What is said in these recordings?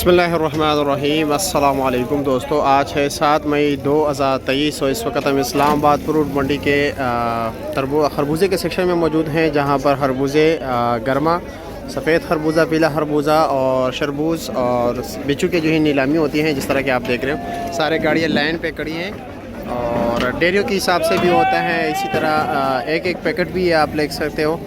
बिस्मिल्लाहिर्रहमानिर्रहीम। अस्सलामु अलैकुम दोस्तों, आज है 7 मई 2023 और इस वक्त हम इस्लामाबाद फ्रूट मंडी के खरबूजे के सेक्शन में मौजूद हैं, जहां पर खरबूजे गर्मा, सफ़ेद खरबूजा, पीला खरबूजा और शरबूज और बिचू के जो है नीलामी होती हैं। जिस तरह के आप देख रहे हो सारे गाड़ियाँ लाइन पे खड़ी हैं और डेरियों के हिसाब से भी होता है। इसी तरह एक एक पैकेट भी आप ले सकते हो।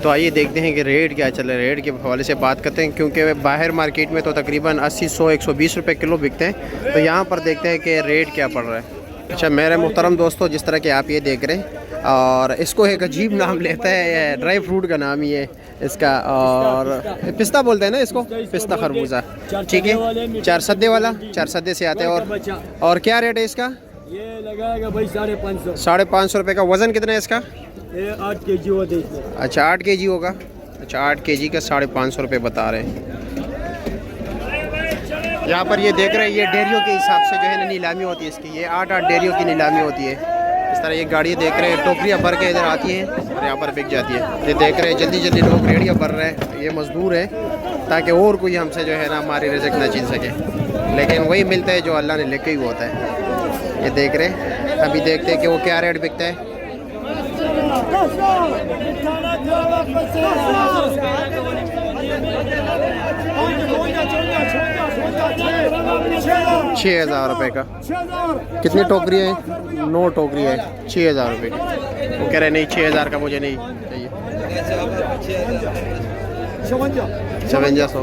तो आइए देखते हैं कि रेट क्या चल रहा है। रेट के हवाले से बात करते हैं, क्योंकि बाहर मार्केट में तो तकरीबन 80, 100, 120 रुपये किलो बिकते हैं। तो यहाँ पर देखते हैं कि रेट क्या पड़ रहा है। अच्छा मेरे मोहतरम दोस्तों, जिस तरह के आप ये देख रहे हैं, और इसको एक अजीब नाम लेता है, ड्राई फ्रूट का नाम ही है इसका, और पिस्ता बोलते हैं ना इसको, पिस्ता खरबूजा। ठीक है, 4 सद्दे वाला, 4 सद्दे से आते हैं। और क्या रेट है इसका? ये लगाएगा भाई 550। 550 रुपये का। वज़न कितना है इसका? ये 8 kg होता है इसमें। अच्छा 8 kg होगा। अच्छा 8 kg का 550 रुपये बता रहे हैं। यहाँ पर ये देख रहे हैं, ये डेरियों के हिसाब से जो है ना नीलामी होती है इसकी। ये 8 डेरियों की नीलामी होती है। इस तरह ये गाड़ियाँ देख रहे हैं, टोकरियाँ भर के इधर आती हैं और यहाँ पर बिक जाती है। ये देख रहे हैं जल्दी जल्दी लोग रेडियाँ भर रहे हैं। ये मजदूर है ताकि और कोई हमसे जो है ना हमारी रिज़्क ना छीन सके, लेकिन वही मिलता है जो अल्लाह ने लिखे ही होता है। ये देख रहे हैं, अभी देखते हैं कि वो क्या रेट बिकता है। 6,000 रुपये का। कितनी टोकरी है? 9 टोकरी है, 6,000 रुपये की। वो कह रहे नहीं 6,000 का मुझे नहीं चाहिए। 5700।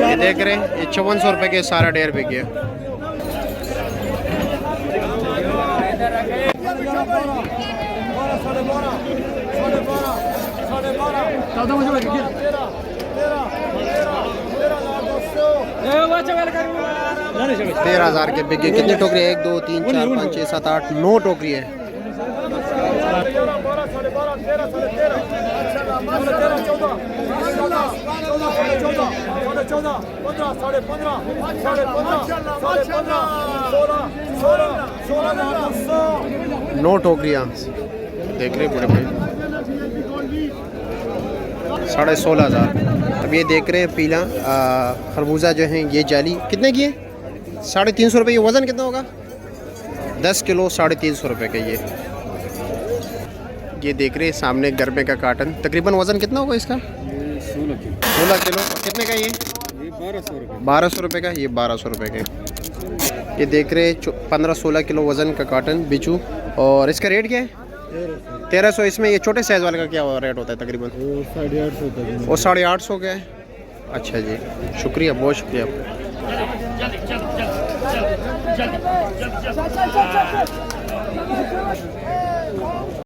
ये देख रहे हैं, ये 5400 रुपये के सारा डेढ़ बिक गया। तेरह 13,000 के बिक गए। कितनी टोकरी है? 1, 2, 3, 4, 5, 6, 7, 8, 9 टोकरी है। नौ टोकरियाँ देख रहे बड़े बड़े। 16,500। अब ये देख रहे हैं पीला खरबूजा जो है, ये जाली कितने की है? 350 रुपये। वज़न कितना होगा? 10 किलो, 350 रुपये का। ये देख रहे हैं सामने गरबे का कार्टन। तकरीबन वज़न कितना होगा इसका? 16 किलो। कितने का ये? 1200 रुपये का। ये 1200 रुपये का। ये देख रहे हैं 15-16 किलो वज़न का कार्टन बिचू। और इसका रेट क्या है? 1300। इसमें ये छोटे साइज़ वाले का क्या रेट होता है तकरीबन? 850। वो 850 का है। अच्छा जी, शुक्रिया, बहुत शुक्रिया आपका।